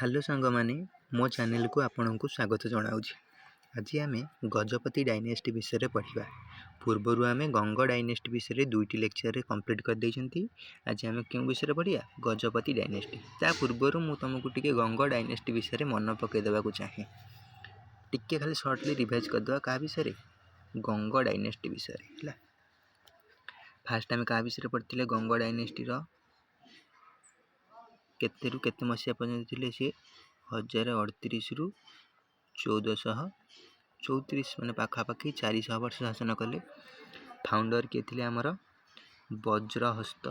Hello सांग माने मो चैनल को आपण को स्वागत जनाऊँगी। आज आम गजपति डायनेस्टी विषय पढ़ा। पूर्वर आम गंग डायनेस्टी विषय दुईटी लेक्चर कंप्लीट कर देइछंती। आज आम क्यों विषय पढ़ा गजपति डायनेस्टी। ता पूर्वर मु तुमको टिके गंग डायनेस्टी विषय मन पकई देवा चाहे। टिके खाली सर्टली रिवाइज करदे क्या विषय गंग डायनेस्टी विषय है। फास्ट आम क्या विषय पढ़ते गंग डायनेस्टी केतेरु केते मसीहा पर्यंत थे सी 1038 रु 1434 मैंने पाखापाखि 400 वर्ष शासन कले। फाउंडर किए थे आमर वज्रहस्त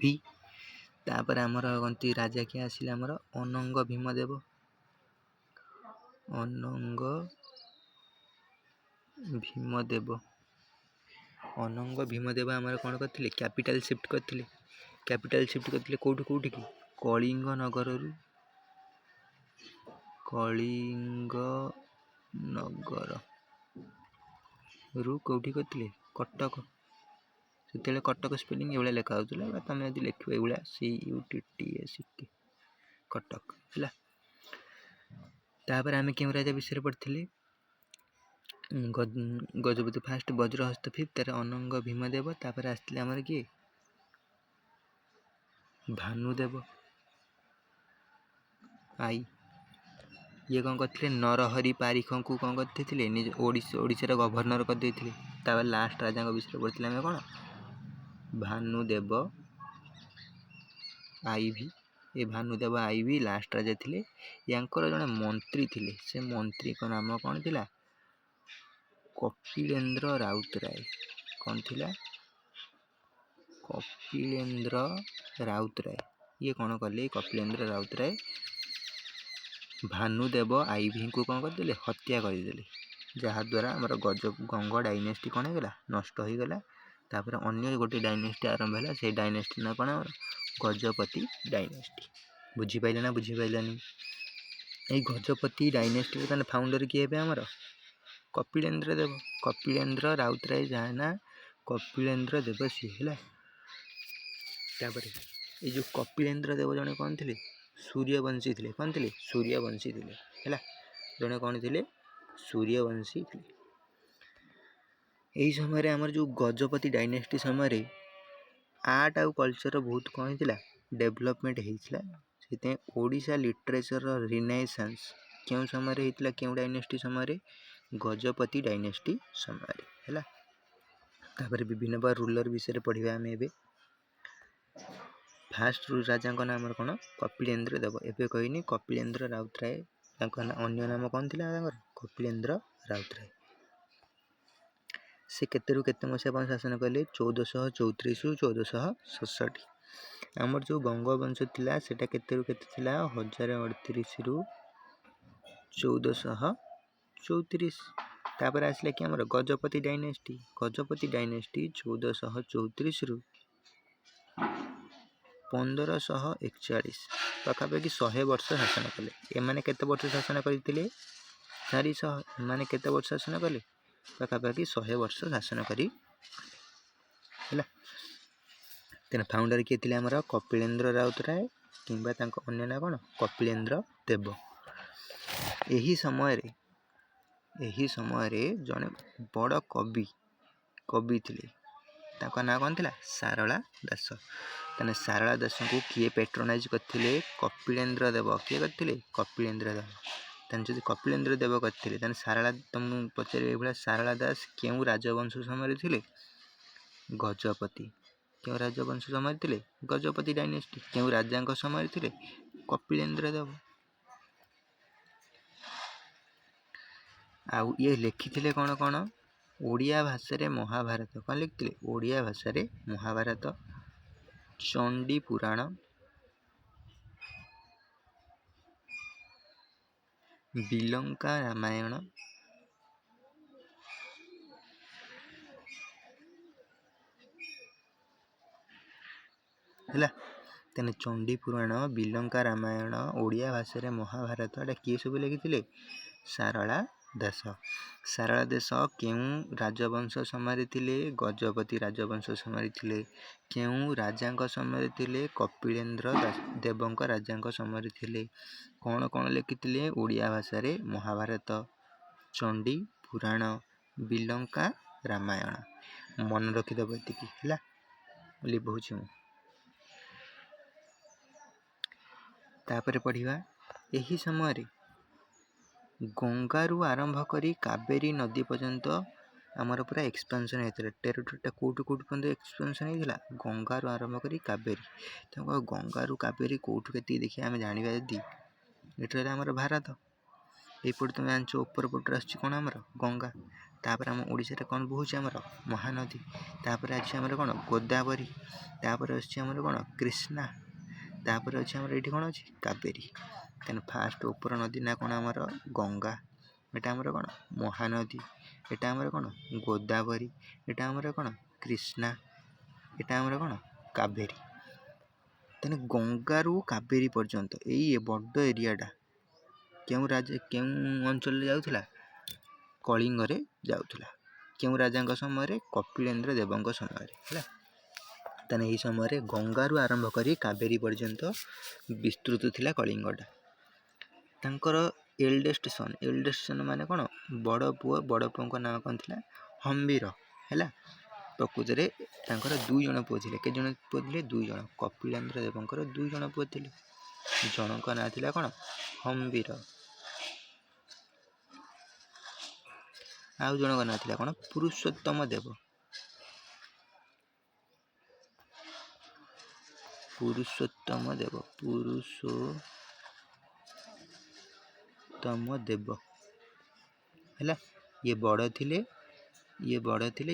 भी। तापर आमर गंती राजा किए आसिले आमर अनंग भीमदेव आमर कौन करते कैपिटल शिफ्ट करते कौटू कौटी की कलिंग नगर रु कौटी करते कटक। से कटक स्पेलिंग ये लिखा होता तुम यदि लिख ये CUTTACK कटक है। तापर आम क्यों राजा विषय पढ़ी गजपति फास्ट वज्रहस्त फिफ्थ तार अनंग भीमदेव। तापर आसते आमर किए भानुदेव आई ये कौन करते नरहरि पारिख को कौन करते निज ओडिशार गवर्नर करदे। तापर लास्ट राजा विषय पढ़ते आम कौन भानुदेव आई भी। ये भानुदेव आई भी लास्ट राजा थे। यांकर जड़े मंत्री थे से मंत्री का नाम कौन थी कपिलेन्द्र राउतराय। कौन थी कपिलेन्द्र राउतराय। ये कौन कले कपिलेन्द्र राउतराय भानुदेव आई भी को कौन करदे हत्या करदे। जहाद्वारा आमर गंग डायनेस्टी कौन होगा नष्ट हो गला। तापर अन्य गोटे डायनेस्टी आरंभ है से डायनेस्टी ना कौन गजपति डायनेस्टी। बुझीपारे ना बुझीपारानी ये गजपति डायनेस्टी फाउंडर किए आमर कपिलेन्द्र राउतराय जहाँ ना कपिलेन्द्र देव सी है। ये जो कपिलेन्द्र देव जड़े कौन थे सूर्यवंशी थे। कौन थे सूर्यवंशी थे है। जड़े कौन थे सूर्यवंशी थे। यही समय आमर जो गजपति डायनेस्टी समय आर्ट आउ कल्चर बहुत कौन होता डेवलपमेंट होता। ओडिशा लिटरेचर रिनाइसेंस क्यों समय होता क्यों डायनेस्टी समय गजपति डायनेस्टी समय है। तापर विभिन्न बार रूलर विषय पढ़ा आम ए फास्ट राजा नाम कौन कपिलेन्द्र देव। एवं कहनी कपिलेन्द्र राउतराय अन्य नाम कौन थी कपिलेन्द्र राउतराय। से केतेरु केते मसीहा शासन कले 1434 रु 1467। आमर जो गंगवंश थिला सेटा केतेरु केते थिला 1038 रु 1434। तापर आसला कि आमर गजपति डायनेस्टी 1434 रु 1541 पाखापाखि 100 वर्ष शासन कले। एमाने केते वर्ष शासन करते 400। एमाने केते वर्ष शासन कले पाखापाखि 100 वर्ष शासन करी है। तेना फाउंडर किए थे आमर कपिलेन्द्र राउतराय किंबा तांको अन्य ना कौन कपिलेन्द्र देव। यही समय जड़े बड़ कवि थे ना कौन थी सारला दास। तेना सारला दास को किए पेट्रोनाइज करते कपिलेन्द्र देव। किए करते कपिलेन्द्र देव। तेना कपिलेन्द्र देव करते सारला तुम पचारे सारला दास क्यों राजवंश समय थे गजपति। क्यों राजवंश समय थे गजपति डायनेस्टी। क्यों राजा समय थे कपिलेन्द्र देव। आउ ये लिखी कौन कौन ओडिया भाषा महाभारत। कौन लिखते ओडिया भाषा महाभारत चंडी पुराण बिलंका रामायण है। तेने चंडी पुराण बिलंका रामायण ओडिया भाषा महाभारत एटा किए सब लिखी सारला ଦାସ। ସାରଳା ଦାସ କେଉଁ ରାଜବଂଶ ସମୟରେ ଥିଲେ? ଗଜପତି ରାଜବଂଶ ସମୟରେ ଥିଲେ। କେଉଁ ରାଜାଙ୍କ ସମୟରେ ଥିଲେ? କପିଳେନ୍ଦ୍ର ଦେବଙ୍କ ରାଜାଙ୍କ ସମୟରେ ଥିଲେ। କ'ଣ କ'ଣ ଲେଖିଥିଲେ? ଓଡ଼ିଆ ଭାଷାରେ ମହାଭାରତ, ଚଣ୍ଡୀ ପୁରାଣ, ବିଲଙ୍କା ରାମାୟଣ। ମନେ ରଖିଦେବ ଏତିକି ହେଲା, ଲିଭଉଛି ମୁଁ। ତାପରେ ପଢ଼ିବା, ଏହି ସମୟରେ ଗଙ୍ଗାରୁ ଆରମ୍ଭ କରି କାବେରୀ ନଦୀ ପର୍ଯ୍ୟନ୍ତ ଆମର ପୁରା ଏକ୍ସପାନ୍ସନ୍ ହେଇଥିଲା। ଟେରିଟୋରିଟା କେଉଁଠୁ ପର୍ଯ୍ୟନ୍ତ ଏକ୍ସପାନ୍ସନ୍ ହେଇଥିଲା? ଗଙ୍ଗାରୁ ଆରମ୍ଭ କରି କାବେରୀ। ତେଣୁ ଗଙ୍ଗାରୁ କାବେରୀ କେଉଁଠୁ କେତିକି ଦେଖିବା ଆମେ ଜାଣିବା ଯଦି, ଏଠି ରହିଲା ଆମର ଭାରତ। ଏଇପଟେ ତୁମେ ଜାଣିଛ ଉପର ପଟରେ ଆସୁଛି କ'ଣ ଆମର? ଗଙ୍ଗା। ତାପରେ ଆମ ଓଡ଼ିଶାରେ କ'ଣ ବହୁଛି ଆମର? ମହାନଦୀ। ତାପରେ ଅଛି ଆମର କ'ଣ? ଗୋଦାବରୀ। ତାପରେ ଅଛି ଆମର କ'ଣ? କୃଷ୍ଣା। ତାପରେ ଅଛି ଆମର ଏଇଠି କ'ଣ ଅଛି? କାବେରୀ। ତେଣୁ ଫାଷ୍ଟ ଉପର ନଦୀ ନା କ'ଣ ଆମର? ଗଙ୍ଗା। ଏଇଟା ଆମର କ'ଣ? ମହାନଦୀ। ଏଇଟା ଆମର କ'ଣ? ଗୋଦାବରୀ। ଏଇଟା ଆମର କ'ଣ? କୃଷ୍ଣା। ଏଇଟା ଆମର କ'ଣ? କାବେରୀ। ତେଣୁ ଗଙ୍ଗାରୁ କାବେରୀ ପର୍ଯ୍ୟନ୍ତ ଏଇ ବଡ଼ ଏରିଆଟା କେଉଁ ଅଞ୍ଚଳରେ ଯାଉଥିଲା? କଳିଙ୍ଗରେ ଯାଉଥିଲା। କେଉଁ ରାଜାଙ୍କ ସମୟରେ? କପିଳେନ୍ଦ୍ର ଦେବଙ୍କ ସମୟରେ ହେଲା। ତାହେଲେ ଏହି ସମୟରେ ଗଙ୍ଗାରୁ ଆରମ୍ଭ କରି କାବେରୀ ପର୍ଯ୍ୟନ୍ତ ବିସ୍ତୃତ ଥିଲା କଳିଙ୍ଗଟା। ତାଙ୍କର ଏଲ୍ଡେଷ୍ଟ ସନ୍ ମାନେ କ'ଣ? ବଡ଼ ପୁଅଙ୍କ ନାଁ କ'ଣ ଥିଲା? ହମ୍ବୀର ହେଲା। ପ୍ରକୃତରେ ତାଙ୍କର 2 ଜଣ ପୁଅ ଥିଲେ। କେତେ ଜଣ ପୁଅ ଥିଲେ? 2 ଜଣ। କପିଳେନ୍ଦ୍ର ଦେବଙ୍କର 2 ଜଣ ପୁଅ ଥିଲେ। ଜଣଙ୍କ ନାଁ ଥିଲା କ'ଣ? ହମ୍ବୀର। ଆଉ ଜଣଙ୍କ ନାଁ ଥିଲା କ'ଣ? ପୁରୁଷୋତ୍ତମ ଦେବ। ହେଲା। ଇଏ ବଡ଼ ଥିଲେ,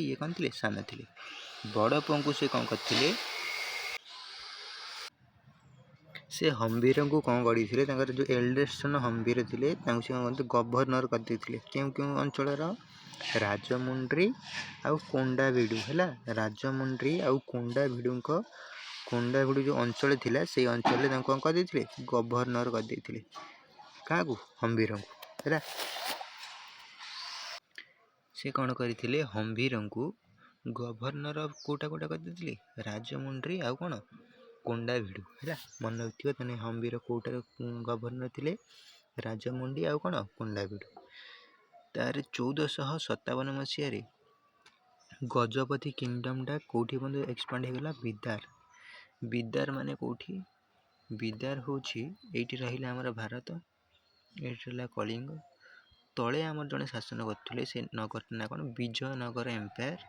ଇଏ କ'ଣ ଥିଲେ? ସାନ ଥିଲେ। ବଡ଼ ପୁଅଙ୍କୁ ସେ କ'ଣ କରିଥିଲେ? ସେ ହମ୍ବୀରଙ୍କୁ କ'ଣ କରିଥିଲେ? ତାଙ୍କର ଯେଉଁ ଏଲ୍ଡେଷ୍ଟ ସନ୍ ହମ୍ବୀର ଥିଲେ, ତାଙ୍କୁ ସେ କ'ଣ କରନ୍ତି? ଗଭର୍ଣ୍ଣର କରିଦେଇଥିଲେ। କେଉଁ ଅଞ୍ଚଳର? ରାଜମୁଣ୍ଡ୍ରି ଆଉ କୋଣ୍ଡାଭିଡ଼ୁ ହେଲା। ରାଜମୁଣ୍ଡ୍ରି ଆଉ କୋଣ୍ଡାଭିଡ଼ୁ ଯେଉଁ ଅଞ୍ଚଳ ଥିଲା, ସେଇ ଅଞ୍ଚଳରେ ତାଙ୍କୁ କ'ଣ କରିଦେଇଥିଲେ? ଗଭର୍ଣ୍ଣର କରିଦେଇଥିଲେ। କାହାକୁ? ହମ୍ବୀରଙ୍କୁ ହେଲା। ସେ କ'ଣ କରିଥିଲେ? ହମ୍ବୀରଙ୍କୁ ଗଭର୍ଣ୍ଣର କୋଉଟା କରିଦେଇଥିଲେ? ରାଜମୁଣ୍ଡ୍ରି ଆଉ କ'ଣ? କୋଣ୍ଡାଭିଡ଼ୁ ହେଲା। ମନେ ରଖିଥିବ। ତାହେଲେ ହମ୍ବୀର କୋଉଟାର ଗଭର୍ଣ୍ଣର ଥିଲେ? ରାଜମୁଣ୍ଡି ଆଉ କ'ଣ? କୋଣ୍ଡାଭିଡ଼ୁ। ତାର 1457 ମସିହାରେ ଗଜପତି କିଙ୍ଗଡ଼ମ୍ଟା କେଉଁଠି ପର୍ଯ୍ୟନ୍ତ ଏକ୍ସପାଣ୍ଡ ହେଇଗଲା? ବିଦାର ମାନେ କେଉଁଠି? ବିଦାର ହେଉଛି ଏଇଠି ରହିଲା ଆମର ଭାରତ, ଏଇଠି ରହିଲା କଳିଙ୍ଗ। ତଳେ ଆମର ଜଣେ ଶାସନ କରୁଥିଲେ, ସେ ନଗରଟା ନାଁ କ'ଣ? ବିଜୟନଗର ଏମ୍ପାୟାର।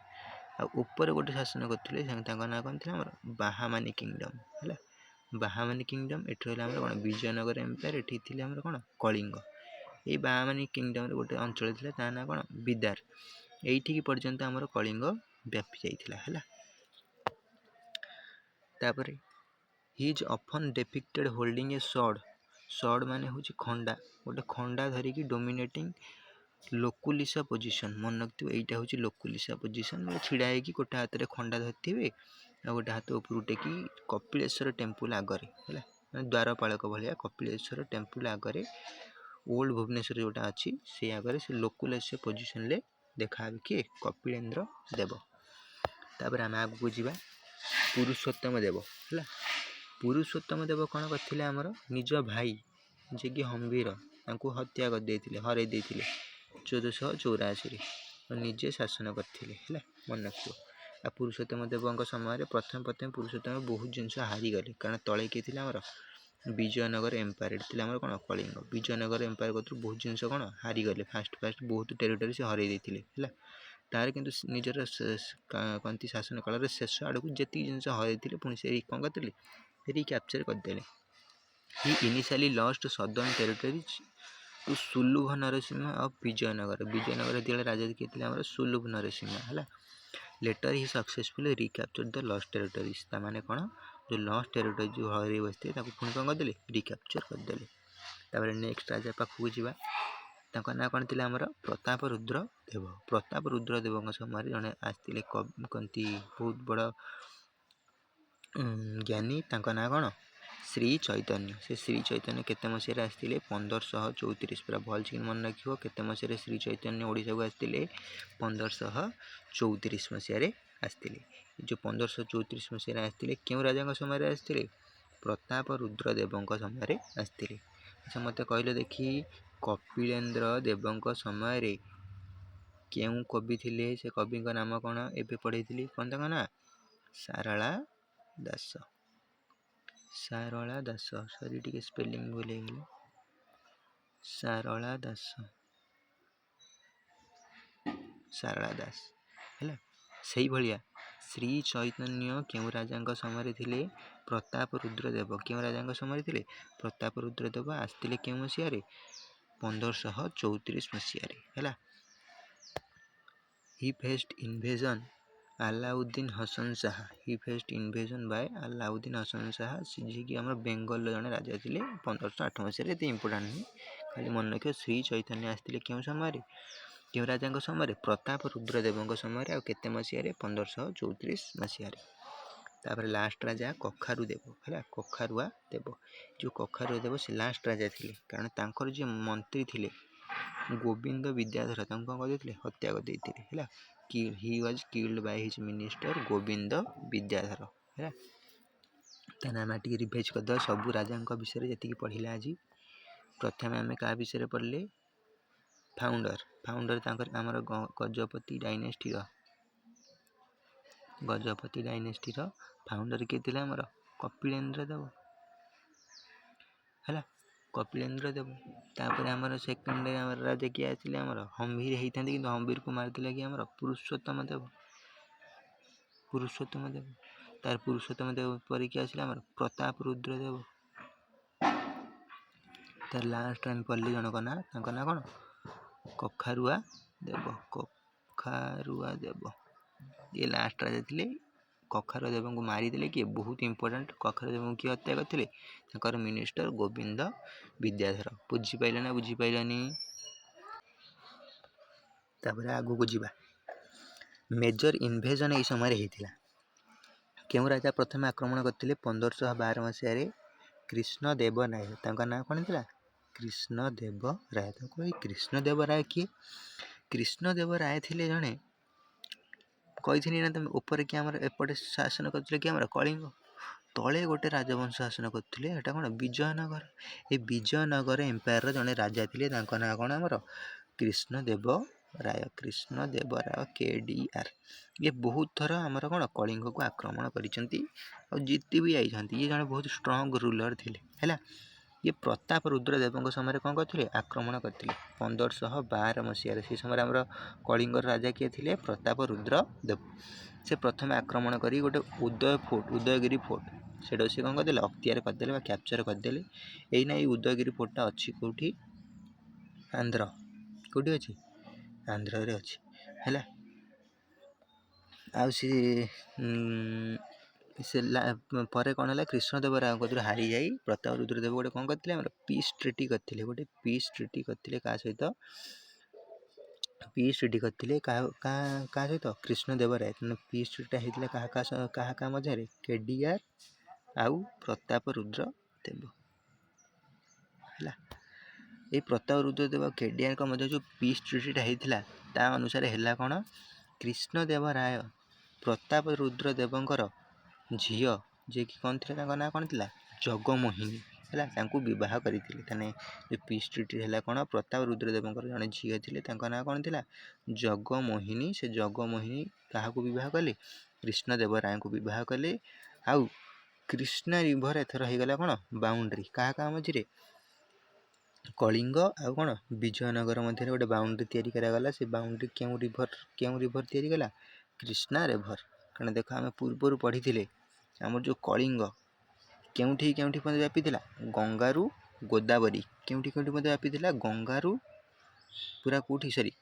ଆଉ ଉପରେ ଗୋଟେ ଶାସନ କରୁଥିଲେ, ତାଙ୍କ ନାଁ କ'ଣ ଥିଲା ଆମର? ବାହାମାନି କିଙ୍ଗଡ଼ମ୍ ହେଲା। ବାହାମାନି କିଙ୍ଗଡ଼ମ୍। ଏଠି ରହିଲା ଆମର କ'ଣ? ବିଜୟନଗର ଏମ୍ପାୟାର। ଏଠି ଥିଲେ ଆମର କ'ଣ? କଳିଙ୍ଗ। ଏଇ ବାହାମାନି କିଙ୍ଗଡ଼ମ୍ରେ ଗୋଟେ ଅଞ୍ଚଳ ଥିଲା, ତା ନାଁ କ'ଣ? ବିଦାର। ଏଇଠିକି ପର୍ଯ୍ୟନ୍ତ ଆମର କଳିଙ୍ଗ ବ୍ୟାପି ଯାଇଥିଲା ହେଲା। ତାପରେ ହି ଇଜ୍ ଅଫନ୍ ଡେପିକ୍ଟେଡ୍ ହୋଲ୍ଡିଂ ଏ ସର୍ଡ଼ ମାନେ ହେଉଛି ଖଣ୍ଡା। ଗୋଟେ ଖଣ୍ଡା ଧରିକି ଡୋମିନେଟିଂ ଲୋକୁଲିସା ପୋଜିସନ୍। ମନେ ରଖିଥିବ, ଏଇଟା ହେଉଛି ଲୋକୁଲିସା ପୋଜିସନ୍। ଛିଡ଼ା ହେଇକି ଗୋଟେ ହାତରେ ଖଣ୍ଡା ଧରିଥିବେ ଆଉ ଗୋଟେ ହାତ ଉପରକୁ ଟେକି କପିଳେଶ୍ୱର ଟେମ୍ପୁଲ ଆଗରେ ହେଲା, ମାନେ ଦ୍ୱାରପାଳକ ଭଳିଆ କପିଳେଶ୍ୱର ଟେମ୍ପୁଲ ଆଗରେ, ଓଲ୍ଡ ଭୁବନେଶ୍ୱର ଯେଉଁଟା ଅଛି ସେଇ ଆଗରେ ସେ ଲୋକୁଲିସା ପୋଜିସନ୍ରେ ଦେଖାହେବେ କିଏ? କପିଳେନ୍ଦ୍ର ଦେବ। ତାପରେ ଆମେ ଆଗକୁ ଯିବା। ପୁରୁଷୋତ୍ତମ ଦେବ ହେଲା। ପୁରୁଷୋତ୍ତମ ଦେବ କ'ଣ କରିଥିଲେ? ଆମର ନିଜ ଭାଇ ଯିଏକି ହମ୍ବୀର, ତାଙ୍କୁ ହତ୍ୟା କରିଦେଇଥିଲେ, ହରେଇ ଦେଇଥିଲେ 1484ରେ। ନିଜେ ଶାସନ କରିଥିଲେ ହେଲା, ମନେ ରଖିବ। ଆଉ ପୁରୁଷୋତ୍ତମ ଦେବଙ୍କ ସମୟରେ ପ୍ରଥମେ ପୁରୁଷୋତ୍ତମ ବହୁତ ଜିନିଷ ହାରିଗଲେ, କାରଣ ତଳେ କିଏ ଥିଲେ ଆମର? ବିଜୟନଗର ଏମ୍ପାୟାର। ଏଠି ଥିଲା ଆମର କ'ଣ? କଳିଙ୍ଗ। ବିଜୟନଗର ଏମ୍ପାୟାର କତରୁ ବହୁତ ଜିନିଷ କ'ଣ? ହାରିଗଲେ। ଫାଷ୍ଟ ବହୁତ ଟେରିଟୋରି ସେ ହରେଇ ଦେଇଥିଲେ ହେଲା। ତାର କିନ୍ତୁ ନିଜର କନ୍ତି ଶାସନ କାଳରେ ଶେଷ ଆଡ଼କୁ ଯେତିକି ଜିନିଷ ହରେଇଥିଲେ ପୁଣି ସେ କ'ଣ କରିଥିଲେ? ରିକ୍ୟାପଚର କରିଦେଲେ। He initially lost southern territories to Saluva Narasimha of Vijayanagara. Vijayanagara ଯେତେବେଳେ ରାଜା କିଏ ଥିଲେ? ଆମର ସୁଲୁଭ ନରସିଂହ ହେଲା। Later he successfully recapture the lost territories. ତାମାନେ କ'ଣ? ଯେଉଁ ଲଷ୍ଟ ଟେରିଟୋରି ଯେଉଁ ହରେଇ ବସିଥିଲେ ତାକୁ ପୁଣି କ'ଣ କରିଦେଲେ? ରିକ୍ୟାପଚର କରିଦେଲେ। ତାପରେ ନେକ୍ସଟ ରାଜା ପାଖକୁ ଯିବା। ତାଙ୍କ ନାଁ କ'ଣ ଥିଲା? ଆମର ପ୍ରତାପରୁଦ୍ର ଦେବ। ପ୍ରତାପରୁଦ୍ର ଦେବଙ୍କ ସମୟରେ ଜଣେ ଆସିଥିଲେ କନ୍ତି ବହୁତ ବଡ଼ ଜ୍ଞାନୀ। ତାଙ୍କ ନାଁ କ'ଣ? ଶ୍ରୀ ଚୈତନ୍ୟ। ସେ ଶ୍ରୀ ଚୈତନ୍ୟ କେତେ ମସିହାରେ ଆସିଥିଲେ? 1534। ପୁରା ଭଲସେ ମନେ ରଖିବ। କେତେ ମସିହାରେ ଶ୍ରୀ ଚୈତନ୍ୟ ଓଡ଼ିଶାକୁ ଆସିଥିଲେ? 1534 ମସିହାରେ ଆସିଥିଲେ। ଯେଉଁ 1534 ମସିହାରେ ଆସିଥିଲେ, କେଉଁ ରାଜାଙ୍କ ସମୟରେ ଆସିଥିଲେ? ପ୍ରତାପ ରୁଦ୍ର ଦେବଙ୍କ ସମୟରେ ଆସିଥିଲେ। ଆଚ୍ଛା ମୋତେ କହିଲେ ଦେଖି, କପିଳେନ୍ଦ୍ର ଦେବଙ୍କ ସମୟରେ କେଉଁ କବି ଥିଲେ? ସେ କବିଙ୍କ ନାମ କ'ଣ? ଏବେ ପଢ଼େଇଥିଲି। କ'ଣ ତାଙ୍କ ନାଁ? ସାରଳା ଦାସ। ସାରଳା ଦାସ। ସରି ଟିକେ ସ୍ପେଲିଂ ଭୁଲ ହେଇଗଲା। ସାରଳା ଦାସ, ସାରଳା ଦାସ ହେଲା। ସେଇଭଳିଆ ଶ୍ରୀ ଚୈତନ୍ୟ କେଉଁ ରାଜାଙ୍କ ସମୟରେ ଥିଲେ? ପ୍ରତାପ ରୁଦ୍ର ଦେବ। କେଉଁ ରାଜାଙ୍କ ସମୟରେ ଥିଲେ? ପ୍ରତାପ ରୁଦ୍ର ଦେବ ଆସିଥିଲେ କେଉଁ ମସିହାରେ? 1534 ମସିହାରେ ହେଲା। ହି ଫେଷ୍ଟ ଇନଭେଜନ୍ ଆଲାଉଦ୍ଦିନ ହସନ ଶାହା। ହି ଫେଷ୍ଟ ଇନଭେଜନ୍ ବାଏ ଆଲାଉଦ୍ଦିନ ହସନ ଶାହା, ଯିଏକି ଆମର ବେଙ୍ଗଲର ଜଣେ ରାଜା ଥିଲେ 1508 ମସିହାରେ। ଏତେ ଇମ୍ପୋର୍ଟାଣ୍ଟ ନୁହେଁ, ଖାଲି ମନେ ରଖିବ। ଶ୍ରୀ ଚୈତନ୍ୟ ଆସିଥିଲେ କେଉଁ ସମୟରେ? କେଉଁ ରାଜାଙ୍କ ସମୟରେ? ପ୍ରତାପ ରୁଦ୍ର ଦେବଙ୍କ ସମୟରେ। ଆଉ କେତେ ମସିହାରେ? 1534 ମସିହାରେ। ତାପରେ ଲାଷ୍ଟ ରାଜା କଖାରୁ ଦେବ ହେଲା। କଖାରୁଆ ଦେବ। ଯେଉଁ କଖାରୁଆ ଦେବ ସେ ଲାଷ୍ଟ ରାଜା ଥିଲେ, କାରଣ ତାଙ୍କର ଯିଏ ମନ୍ତ୍ରୀ ଥିଲେ ଗୋବିନ୍ଦ ବିଦ୍ୟାଧର, ତାଙ୍କୁ କ'ଣ କରିଦେଇଥିଲେ? ହତ୍ୟା କରିଦେଇଥିଲେ ହେଲା। He was killed by his minister Govind Vidyadhar ହେଲା। ତା ନାଁ ଆମେ ଟିକେ ରିଭାଇଜ୍ କରିଦେବା ସବୁ ରାଜାଙ୍କ ବିଷୟରେ ଯେତିକି ପଢ଼ିଲା ଆଜି। ପ୍ରଥମେ ଆମେ କାହା ବିଷୟରେ ପଢ଼ିଲେ? ଫାଉଣ୍ଡର ତାଙ୍କର ଆମର ଗଜପତି ଡାଇନେଷ୍ଟିର ଫାଉଣ୍ଡର କିଏ ଥିଲେ? ଆମର କପିଳେନ୍ଦ୍ର ଦେବ ହେଲା। କପିଳେନ୍ଦ୍ର ଦେବ। ତାପରେ ଆମର ସେକେଣ୍ଡରେ ଆମର ରାଜା କିଏ ଆସିଥିଲେ? ଆମର ହମ୍ବିର ହେଇଥାନ୍ତି, କିନ୍ତୁ ହମ୍ବିରକୁ ମାରିଥିଲେ କି ଆମର ପୁରୁଷୋତ୍ତମ ଦେବ। ତାର ପୁରୁଷୋତ୍ତମ ଦେବ ପରେ କିଏ ଆସିଲେ? ଆମର ପ୍ରତାପ ରୁଦ୍ର ଦେବ। ତାର ଲାଷ୍ଟ ଆମେ ପଢ଼ିଲେ ଜଣଙ୍କ ନାଁ, ତାଙ୍କ ନାଁ କ'ଣ? କଖାରୁଆ ଦେବ। ଇଏ ଲାଷ୍ଟ ରାଜା ଥିଲେ। କଖାରୁଆ ଦେବଙ୍କୁ ମାରିଦେଲେ କିଏ? ବହୁତ ଇମ୍ପୋର୍ଟାଣ୍ଟ। କଖାରୁଆ ଦେବଙ୍କୁ କିଏ ହତ୍ୟା କରିଥିଲେ? ତାଙ୍କର ମିନିଷ୍ଟର ଗୋବିନ୍ଦ ବିଦ୍ୟାଧର। ବୁଝିପାରିଲ ନା ବୁଝିପାରିଲନି? ତାପରେ ଆଗକୁ ଯିବା। ମେଜର ଇନଭେଜନ୍ ଏହି ସମୟରେ ହେଇଥିଲା। କେଉଁ ରାଜା ପ୍ରଥମେ ଆକ୍ରମଣ କରିଥିଲେ? 1512 ମସିହାରେ କୃଷ୍ଣଦେବ ରାୟ। ତାଙ୍କ ନାଁ କ'ଣ ଥିଲା? କୃଷ୍ଣଦେବ ରାୟ। ତାଙ୍କୁ ଏଇ କୃଷ୍ଣଦେବ ରାୟ କିଏ? କୃଷ୍ଣଦେବ ରାୟ ଥିଲେ ଜଣେ, କହିଥିଲି ନା ତମେ, ଉପରେ କି ଆମର ଏପଟେ ଶାସନ କରିଥିଲେ କି ଆମର କଳିଙ୍ଗ, ତଳେ ଗୋଟେ ରାଜବଂଶ ଶାସନ କରୁଥିଲେ, ଏଟା କ'ଣ? ବିଜୟନଗର। ଏ ବିଜୟନଗର ଏମ୍ପାୟାରର ଜଣେ ରାଜା ଥିଲେ, ତାଙ୍କ ନାଁ କ'ଣ? ଆମର କୃଷ୍ଣଦେବ ରାୟ। KDR। ଇଏ ବହୁତ ଥର ଆମର କ'ଣ କଳିଙ୍ଗକୁ ଆକ୍ରମଣ କରିଛନ୍ତି ଆଉ ଜିତି ବି ଯାଇଛନ୍ତି। ଇଏ ଜଣେ ବହୁତ ଷ୍ଟ୍ରଙ୍ଗ ରୁଲର ଥିଲେ ହେଲା। ଇଏ ପ୍ରତାପ ରୁଦ୍ର ଦେବଙ୍କ ସମୟରେ କ'ଣ କରିଥିଲେ? ଆକ୍ରମଣ କରିଥିଲେ 1512 ମସିହାରେ। ସେ ସମୟରେ ଆମର କଳିଙ୍ଗର ରାଜା କିଏ ଥିଲେ? ପ୍ରତାପ ରୁଦ୍ର ଦେବ। ସେ ପ୍ରଥମେ ଆକ୍ରମଣ କରି ଗୋଟେ ଉଦୟଗିରି ଫୋର୍ଟ, ସେଇଟାକୁ ସେ କ'ଣ କରିଦେଲେ? ଅକ୍ତିଆର କରିଦେଲେ ବା କ୍ୟାପଚର କରିଦେଲେ। ଏଇନା ଏଇ ଉଦୟଗିରି ଫୋର୍ଟଟା ଅଛି କେଉଁଠି? ଆନ୍ଧ୍ର। କେଉଁଠି ଅଛି? ଆନ୍ଧ୍ରରେ ଅଛି ହେଲା। ଆଉ ପରେ କ'ଣ ହେଲା? କୃଷ୍ଣଦେବ ରାୟଙ୍କ କତିରୁ ହାରିଯାଇ ପ୍ରତାପ ରୁଦ୍ର ଦେବ ଗୋଟେ କ'ଣ କରିଥିଲେ? ଆମର ପିସ୍ ଟ୍ରିଟି କରିଥିଲେ। କାହା ସହିତ? ପିସ୍ ଟ୍ରିଟି କରିଥିଲେ କାହା ସହିତ? କୃଷ୍ଣଦେବ ରାୟ। ପିସ୍ ଟ୍ରିଟିଟା ହେଇଥିଲା କାହା ମଧ୍ୟରେ? KDR ଆଉ ପ୍ରତାପ ରୁଦ୍ର ଦେବ ହେଲା। ଏଇ ପ୍ରତାପ ରୁଦ୍ର ଦେବ ଆଉ KDRଙ୍କ ମଧ୍ୟରେ ଯେଉଁ ପିସ୍ ଟ୍ରିଟିଟା ହେଇଥିଲା, ତା ଅନୁସାରେ ହେଲା କ'ଣ? କୃଷ୍ଣଦେବ ରାୟ ପ୍ରତାପ ରୁଦ୍ର ଦେବଙ୍କର ଝିଅ, ଯିଏକି କ'ଣ ଥିଲା? ତାଙ୍କ ନାଁ କ'ଣ ଥିଲା? ଜଗମୋହିନୀ ହେଲା। ତାଙ୍କୁ ବିବାହ କରିଥିଲେ। ତାହେଲେ ଯେଉଁ ପିସ୍ ଟ୍ରିଟି ହେଲା କ'ଣ? ପ୍ରତାପ ରୁଦ୍ର ଦେବଙ୍କର ଜଣେ ଝିଅ ଥିଲେ, ତାଙ୍କ ନାଁ କ'ଣ ଥିଲା? ଜଗମୋହିନୀ। ସେ ଜଗମୋହିନୀ କାହାକୁ ବିବାହ କଲେ? କୃଷ୍ଣଦେବ ରାୟଙ୍କୁ ବିବାହ କଲେ। ଆଉ କୃଷ୍ଣା ରିଭର ଏଥର ହେଇଗଲା କ'ଣ? ବାଉଣ୍ଡ୍ରି। କାହା ମଝିରେ? କଳିଙ୍ଗ ଆଉ କ'ଣ? ବିଜୟନଗର ମଧ୍ୟରେ ଗୋଟେ ବାଉଣ୍ଡ୍ରି ତିଆରି କରାଗଲା। ସେ ବାଉଣ୍ଡ୍ରି କେଉଁ ରିଭର ତିଆରି କଲା? କୃଷ୍ଣା ରିଭର। କାରଣ ଦେଖ, ଆମେ ପୂର୍ବରୁ ପଢ଼ିଥିଲେ ଆମର ଯେଉଁ କଳିଙ୍ଗ କେଉଁଠି ମଧ୍ୟ ବ୍ୟାପିଥିଲା? ଗଙ୍ଗାରୁ ଗୋଦାବରୀ। କେଉଁଠି ମଧ୍ୟ ବ୍ୟାପିଥିଲା? ଗଙ୍ଗାରୁ ପୁରା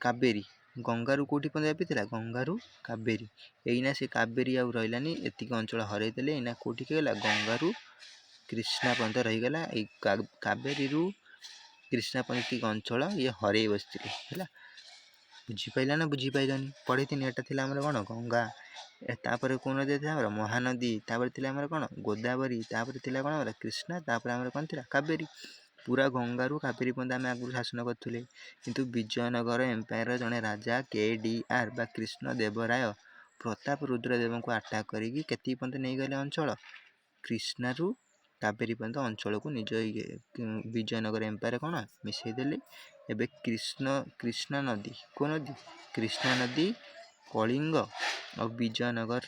କାବେରୀ। ଗଙ୍ଗାରୁ କେଉଁଠି ମଧ୍ୟ ବ୍ୟାପିଥିଲା? ଗଙ୍ଗାରୁ କାବେରୀ। ଏଇନା ସେ କାବେରୀ ଆଉ ରହିଲାନି, ଏତିକି ଅଞ୍ଚଳ ହରେଇ ଦେଲେ। ଏଇନା କେଉଁଠି ଗଲା? ଗଙ୍ଗାରୁ କୃଷ୍ଣା ପର୍ଯ୍ୟନ୍ତ ରହିଗଲା। ଏଇ କାବେରୀରୁ କୃଷ୍ଣା ପର୍ଯ୍ୟନ୍ତ ଅଞ୍ଚଳ ଇଏ ହରେଇ ବସିଥିଲେ ହେଲା। ବୁଝିପାରିଲା ନା ବୁଝିପାରିଲନି? ପଢ଼ିଥିନି ଏଟା ଥିଲା ଆମର କ'ଣ ଗଙ୍ଗା, ତାପରେ କୋଉ ନଦୀ ଥିଲା ଆମର ମହାନଦୀ, ତାପରେ ଥିଲା ଆମର କ'ଣ ଗୋଦାବରୀ, ତାପରେ ଥିଲା କ'ଣ ଆମର କୃଷ୍ଣା, ତାପରେ ଆମର କ'ଣ ଥିଲା କାବେରୀ। ପୁରା ଗଙ୍ଗାରୁ କାବେରୀ ପର୍ଯ୍ୟନ୍ତ ଆମେ ଆଗରୁ ଶାସନ କରୁଥିଲେ। କିନ୍ତୁ ବିଜୟନଗର ଏମ୍ପାୟାରର ଜଣେ ରାଜା KDR ବା କୃଷ୍ଣ ଦେବରାୟ ପ୍ରତାପ ରୁଦ୍ରଦେବଙ୍କୁ ଆଟାକ୍ କରିକି କେତିକି ପର୍ଯ୍ୟନ୍ତ ନେଇଗଲେ ଅଞ୍ଚଳ, କୃଷ୍ଣାରୁ କାବେରୀ ପର୍ଯ୍ୟନ୍ତ ଅଞ୍ଚଳକୁ ନିଜ ବିଜୟନଗର ଏମ୍ପାୟାର କ'ଣ ମିଶାଇ ଦେଲେ। ଏବେ କୃଷ୍ଣା ନଦୀ, କେଉଁ ନଦୀ? କୃଷ୍ଣା ନଦୀ କଳିଙ୍ଗ ଆଉ ବିଜୟନଗର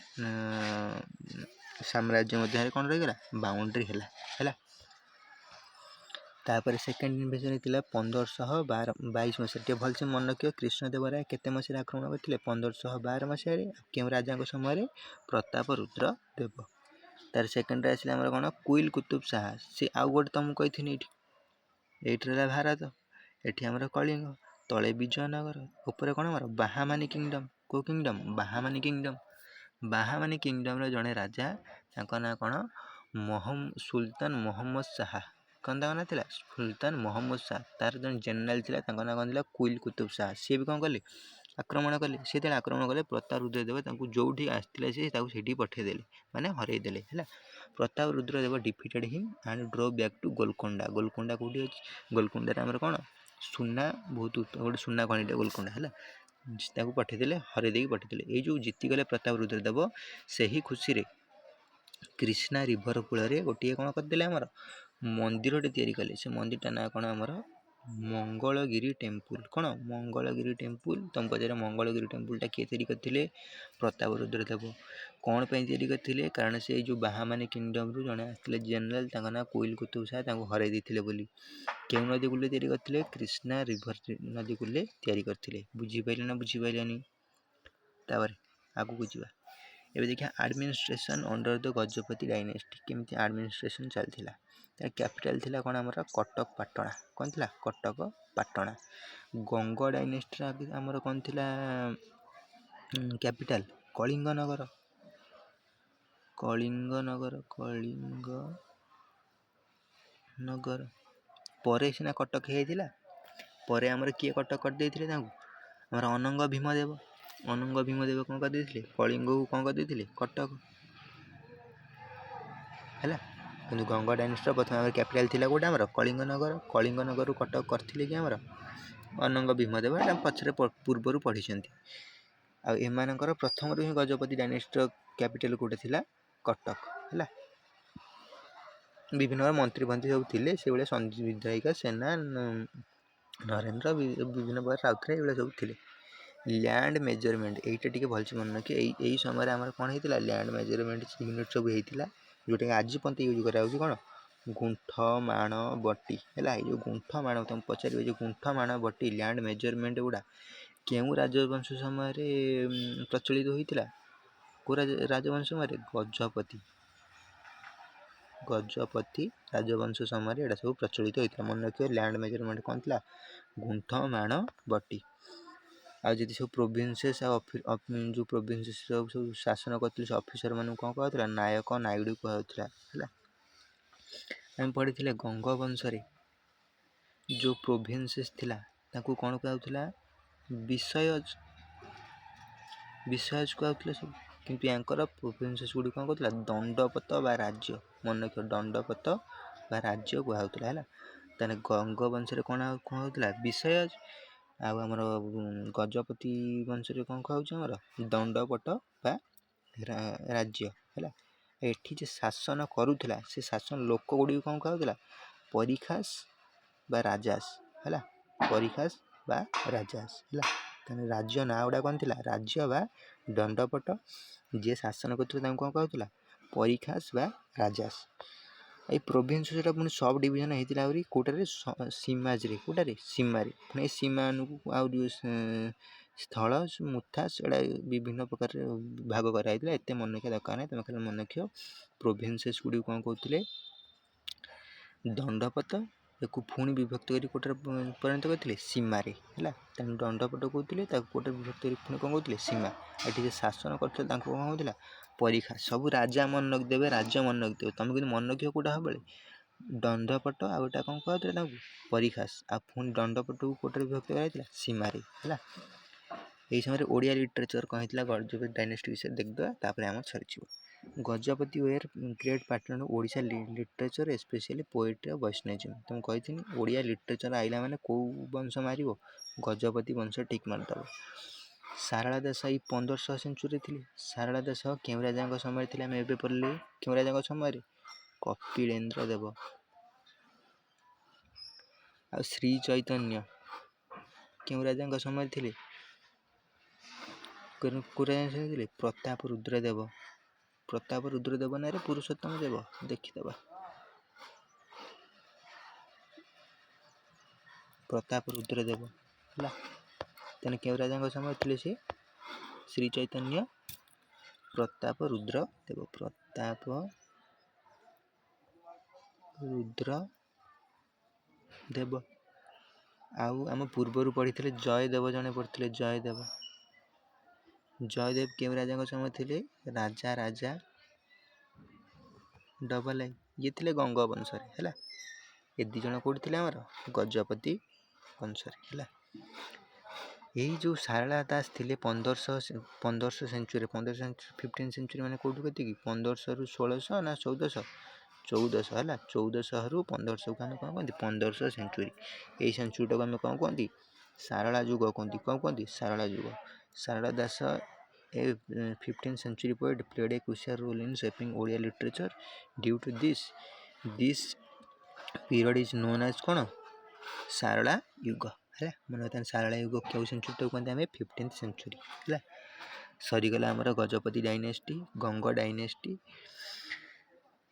ସାମ୍ରାଜ୍ୟ ମଧ୍ୟରେ କ'ଣ ରହିଗଲା? ବାଉଣ୍ଡ୍ରି ହେଲା। ତାପରେ ସେକେଣ୍ଡ ଇନଭେଜନ୍ ହେଇଥିଲା 1522 ମସିହାରେ। ଟିକେ ଭଲସେ ମନେ ରଖିବ, କୃଷ୍ଣଦେବରାୟ କେତେ ମସିହାରେ ଆକ୍ରମଣ କରିଥିଲେ? 1512 ମସିହାରେ। କେଉଁ ରାଜାଙ୍କ ସମୟରେ? ପ୍ରତାପ ରୁଦ୍ର ଦେବ। ତାର ସେକେଣ୍ଡରେ ଆସିଲା ଆମର କ'ଣ କୁଇଲ କୁତୁବ ଶାହା। ସେ ଆଉ ଗୋଟେ ତମକୁ କହିଥିଲି ଏଇଠି ରହିଲା ଭାରତ, ଏଠି ଆମର କଳିଙ୍ଗ, ତଳେ ବିଜୟନଗର, ଉପରେ କ'ଣ ଆମର ବାହାମାନି କିଙ୍ଗଡମ୍। କେଉଁ କିଙ୍ଗଡମ୍? ବାହାମାନି କିଙ୍ଗଡମ୍। ବାହାମାନି କିଙ୍ଗଡମ୍ର ଜଣେ ରାଜା, ତାଙ୍କ ନାଁ କ'ଣ? ସୁଲତାନ ମହମ୍ମଦ ଶାହା। କ'ଣ ତାଙ୍କ ନାଁ ଥିଲା? ସୁଲତାନ ମହମ୍ମଦ ଶାହା। ତାର ଜଣେ ଜେନେରାଲ ଥିଲା, ତାଙ୍କ ନାଁ କ'ଣ ଥିଲା? କୁଇଲ କୁତୁବ ଶାହା। ସିଏ ବି କ'ଣ କଲେ? ଆକ୍ରମଣ କଲେ। ସେ ଯେତେବେଳେ ଆକ୍ରମଣ କଲେ, ପ୍ରତାପ ରୁଦ୍ରଦେବ ତାଙ୍କୁ ଯୋଉଠି ଆସିଥିଲା ସେ ତାକୁ ସେଇଠି ପଠେଇଦେଲେ, ମାନେ ହରେଇ ଦେଲେ ହେଲା। Pratap Rudradeva defeated him and drew back to Golconda. Golconda କୋଉଠି ଅଛି? ଗୋଲକୋଣ୍ଡାରେ ଆମର କ'ଣ ସୁନା, ବହୁତ ଗୋଟେ ସୁନା ଖଣିଟେ ଗୋଲକୋଣ୍ଡା ହେଲା। ତାକୁ ପଠେଇଦେଲେ, ହରେଇ ଦେଇକି ପଠେଇଦେଲେ। ଏଇ ଯେଉଁ ଜିତିଗଲେ ପ୍ରତାପ ରୁଦ୍ରଦେବ, ସେହି ଖୁସିରେ କୃଷ୍ଣା ରିଭର କୂଳରେ ଗୋଟିଏ କ'ଣ କରିଦେଲେ ଆମର ମନ୍ଦିରଟେ ତିଆରି କଲେ। ସେ ମନ୍ଦିରଟା ନାଁ କ'ଣ ଆମର? ମଙ୍ଗଳଗିରି ଟେମ୍ପୁଲ। କ'ଣ? ମଙ୍ଗଳଗିରି ଟେମ୍ପୁଲ। ତମ ପଚାରେ ମଙ୍ଗଳଗିରି ଟେମ୍ପୁଲଟା କିଏ ତିଆରି କରିଥିଲେ? ପ୍ରତାପ ରୁଦ୍ରଦେବ। କ'ଣ ପାଇଁ ତିଆରି କରିଥିଲେ? କାରଣ ସେ ଯେଉଁ ବାହାମାନି କିଙ୍ଗଡମ୍ରୁ ଜଣେ ଆସିଥିଲେ ଜେନେରାଲ, ତାଙ୍କ ନାଁ କୁଇଲ କୁତୁବ ଶାହା, ତାଙ୍କୁ ହରାଇ ଦେଇଥିଲେ ବୋଲି। କେଉଁ ନଦୀ କୂଳରେ ତିଆରି କରିଥିଲେ? କୃଷ୍ଣା ରିଭର ନଦୀ କୂଳରେ ତିଆରି କରିଥିଲେ। ବୁଝିପାରିଲେ ନା ବୁଝିପାରିଲେନି? ତାପରେ ଆଗକୁ ଯିବା। ଏବେ ଦେଖିବା administration under the Gajapati dynasty. କେମିତି ଆଡମିନିଷ୍ଟ୍ରେସନ ଚାଲିଥିଲା? ତା କ୍ୟାପିଟାଲ ଥିଲା କ'ଣ ଆମର? କଟକ ପାଟଣା। କ'ଣ ଥିଲା? କଟକ ପାଟଣା। ଗଙ୍ଗ ଡାଇନେଷ୍ଟିର ଆମର କ'ଣ ଥିଲା କ୍ୟାପିଟାଲ? କଳିଙ୍ଗନଗର। ପରେ ସିନା କଟକ ହେଇଯାଇଥିଲା। ପରେ ଆମର କିଏ କଟକ କରିଦେଇଥିଲେ ତାଙ୍କୁ? ଆମର ଅନଙ୍ଗ ଭୀମଦେବ। ଅନଙ୍ଗ ଭୀମଦେବ କ'ଣ କରିଦେଇଥିଲେ? କଳିଙ୍ଗକୁ କ'ଣ କରିଦେଇଥିଲେ? କଟକ ହେଲା। କିନ୍ତୁ ଗଙ୍ଗ ଡାଇନେଷ୍ଟିର ପ୍ରଥମେ ଆମର କ୍ୟାପିଟାଲ ଥିଲା କୋଉଟା? ଆମର କଳିଙ୍ଗନଗର। କଳିଙ୍ଗନଗରରୁ କଟକ କରିଥିଲେ କି ଆମର ଅନଙ୍ଗ ଭୀମଦେବ। ଏଟା ପଛରେ ପୂର୍ବରୁ ପଢ଼ିଛନ୍ତି। ଆଉ ଏମାନଙ୍କର ପ୍ରଥମରୁ ହିଁ ଗଜପତି ଡାଇନେଷ୍ଟିର କ୍ୟାପିଟାଲ କୋଉଟା ଥିଲା? କଟକ ହେଲା। ବିଭିନ୍ନ ମନ୍ତ୍ରୀ ସବୁ ଥିଲେ, ସେଇଭଳିଆ ବିଧାୟିକା, ସେନା, ନରେନ୍ଦ୍ର, ବିଭିନ୍ନ ପ୍ରକାର ରାଉତରାୟ ଏଇଭଳିଆ ସବୁ ଥିଲେ। ଲ୍ୟାଣ୍ଡ ମେଜରମେଣ୍ଟ, ଏଇଟା ଟିକେ ଭଲସେ ମନେ ରଖିବେ। ଏଇ ସମୟରେ ଆମର କ'ଣ ହେଇଥିଲା? ଲ୍ୟାଣ୍ଡ ମେଜରମେଣ୍ଟ ୟୁନିଟ୍ ସବୁ ହେଇଥିଲା, ଯେଉଁଟାକି ଆଜି ପର୍ଯ୍ୟନ୍ତ ୟୁଜ୍ କରାଯାଉଛି। କ'ଣ? ଗୁଣ୍ଠ, ମାଣ, ବଟି ହେଲା। ଏଇ ଯେଉଁ ଗୁଣ୍ଠ ମାଣ ତମକୁ ପଚାରିବେ, ଯେଉଁ ଗୁଣ୍ଠ, ମାଣ, ବଟି ଲ୍ୟାଣ୍ଡ ମେଜରମେଣ୍ଟ ଗୁଡ଼ା କେଉଁ ରାଜବଂଶ ସମୟରେ ପ୍ରଚଳିତ ହୋଇଥିଲା? କେଉଁ ରାଜବଂଶ ସମୟରେ? ଗଜପତି ରାଜବଂଶ ସମୟରେ ଏଇଟା ସବୁ ପ୍ରଚଳିତ ହୋଇଥିଲା। ମନେ ରଖିବ, ଲ୍ୟାଣ୍ଡ ମେଜରମେଣ୍ଟ କ'ଣ ଥିଲା? ଗୁଣ୍ଠ, ମାଣ, ବଟି। ଆଉ ଯଦି ସବୁ ପ୍ରୋଭିନ୍ସେସ୍ ଆଉ ଯେଉଁ ପ୍ରୋଭିନ୍ସେସ୍ ସବୁ ଶାସନ କରୁଥିଲେ, ସେ ଅଫିସରମାନଙ୍କୁ କ'ଣ କୁହାଯାଉଥିଲା? ନାୟକ, ନାଇଡ଼ୁ କୁହାଯାଉଥିଲା ହେଲା। ଆମେ ପଢ଼ିଥିଲେ ଗଙ୍ଗବଂଶରେ ଯେଉଁ ପ୍ରୋଭିନ୍ସେସ୍ ଥିଲା ତାଙ୍କୁ କ'ଣ କୁହାଯାଉଥିଲା? ବିଷୟଜ କୁହାଯାଉଥିଲା ସବୁ। କିନ୍ତୁ ୟାଙ୍କର ପ୍ରୋଭିନ୍ସେସ୍ ଗୁଡ଼ିକ କ'ଣ କହୁଥିଲା? ଦଣ୍ଡପତ ବା ରାଜ୍ୟ। ମନେ ରଖିବ, ଦଣ୍ଡପତ ବା ରାଜ୍ୟ କୁହାଯାଉଥିଲା ହେଲା। ତାହେଲେ ଗଙ୍ଗବଂଶରେ କ'ଣ ହେଉଥିଲା? ବିଷୟଜ। ଆଉ ଆମର ଗଜପତି ବଂଶରେ କ'ଣ କୁହାଯାଉଛି? ଆମର ଦଣ୍ଡପଟ ବା ରାଜ୍ୟ ହେଲା। ଏଠି ଯେ ଶାସନ କରୁଥିଲା, ସେ ଶାସନ ଲୋକ ଗୁଡ଼ିକୁ କ'ଣ କୁହାଯାଉଥିଲା? ପରିଖାସ ବା ରାଜାସ ହେଲା। ପରିଖାସ ବା ରାଜାସ ହେଲା। ତାହେଲେ ରାଜ୍ୟ ନାଁ ଗୁଡ଼ା କ'ଣ ଥିଲା? ରାଜ୍ୟ ବା ଦଣ୍ଡପଟ। ଯିଏ ଶାସନ କରୁଥିଲା ତାଙ୍କୁ କ'ଣ କୁହାଯାଉଥିଲା? ପରିଖାସ ବା ରାଜାସ। ଏଇ ପ୍ରୋଭିନ୍ସଟା ପୁଣି ସବ୍ ଡିଭିଜନ୍ ହେଇଥିଲା ଆହୁରି କେଉଁଟାରେ? ସୀମାଜରେ। କେଉଁଟାରେ? ସୀମାରେ। ପୁଣି ଏଇ ସୀମାନଙ୍କୁ ଆଉ ଯେଉଁ ସ୍ଥଳ, ମୁଥାସ, ଏଗୁଡ଼ା ବିଭିନ୍ନ ପ୍ରକାରରେ ଭାଗ କରାଯାଇଥିଲା। ଏତେ ମନେ ରଖିବା ଦରକାର ନାହିଁ, ତୁମେ ଖାଲି ମନେ ରଖିବ ପ୍ରୋଭିନ୍ସେସ୍ ଗୁଡ଼ିକୁ କ'ଣ କହୁଥିଲେ? ଦଣ୍ଡପତ। ତାକୁ ପୁଣି ବିଭକ୍ତ କରି କୋଉଟାରେ ପରିଣତ କରିଥିଲେ? ସୀମାରେ ହେଲା। ତେଣୁ ଦଣ୍ଡପଟ କହୁଥିଲେ, ତାକୁ କୋଉଟାରେ ବିଭକ୍ତ କରି ପୁଣି କ'ଣ କହୁଥିଲେ? ସୀମା। ଏଠି ଯେ ଶାସନ କରୁଥିଲେ ତାଙ୍କୁ କ'ଣ କହୁଥିଲା? ପରିଖା। ସବୁ ରାଜା ମନେ ରଖିଦେବେ, ରାଜ୍ୟ ମନେ ରଖିଦେବେ। ତୁମେ କିନ୍ତୁ ମନେ ରଖିବ କୋଉଟା ସବୁବେଳେ? ଦଣ୍ଡପଟ, ଆଉ ଏଇଟା କ'ଣ କୁହାଯାଉଥିଲା ତାଙ୍କୁ? ପରିଖାସ। ଆଉ ପୁଣି ଦଣ୍ଡପଟକୁ କୋଉଟାରେ ବିଭକ୍ତ କରାଯାଇଥିଲା? ସୀମାରେ ହେଲା। यही समय ओडिया लिटरेचर कौन होता गजपति डायनेस्टी विषय देखिदेवा तापर आम सरी Gajapati were great partner Odisha literature specially poetry of Vaishnavism तुम कही ओडिया लिटरेचर आइला माने कौ वंश मार गजपति वंश ठीक मारदब सारला दास ये 1500 सेंचुरी थी सारला दास केउ राजा समय थी आम ए पढ़ले केउ राजा समय कपिलेन्द्र देव आ श्री चैतन्य केउ राजा समय थे प्रताप रुद्रदेव ना पुरुषोत्तम देव देखीदे प्रताप रुद्रदेव है तेने केउ राजा समय थे सी श्री चैतन्य प्रताप रुद्रदेव प्रताप रुद्रदेव आउ आम पूर्वर पढ़ी जयदेव जड़े पढ़ते जयदेव केउ राजा समय थे राजा राजा डबल आई ये थे गंग वंश है ये दिज कौट थे आमर गजपति वंश है यही जो सारला दास थे 1500 सेंचुरी 15 सेंचुरी मैंने कौटू के 1500 रु 1600 ना 1400 है 1400 रु 1500 को आम कौन कहते 1500 सेंचुरी यही सेंचुरी आम कौन कहती सारला युग कहती कौन कहती सारला युग सारला दास ए 15th century poet played a crucial role in shaping Odia literature. Due to this period is known as कौन सारला युग है मन सारला युग क्यों सेंचुरी तो कहते हैं 15th century है सरीगला आमर गजपति डायनेस्टी गंग डायनेस्टी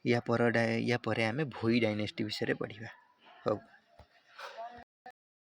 या पर आम भोई डायनेस्टी विषय पढ़ा।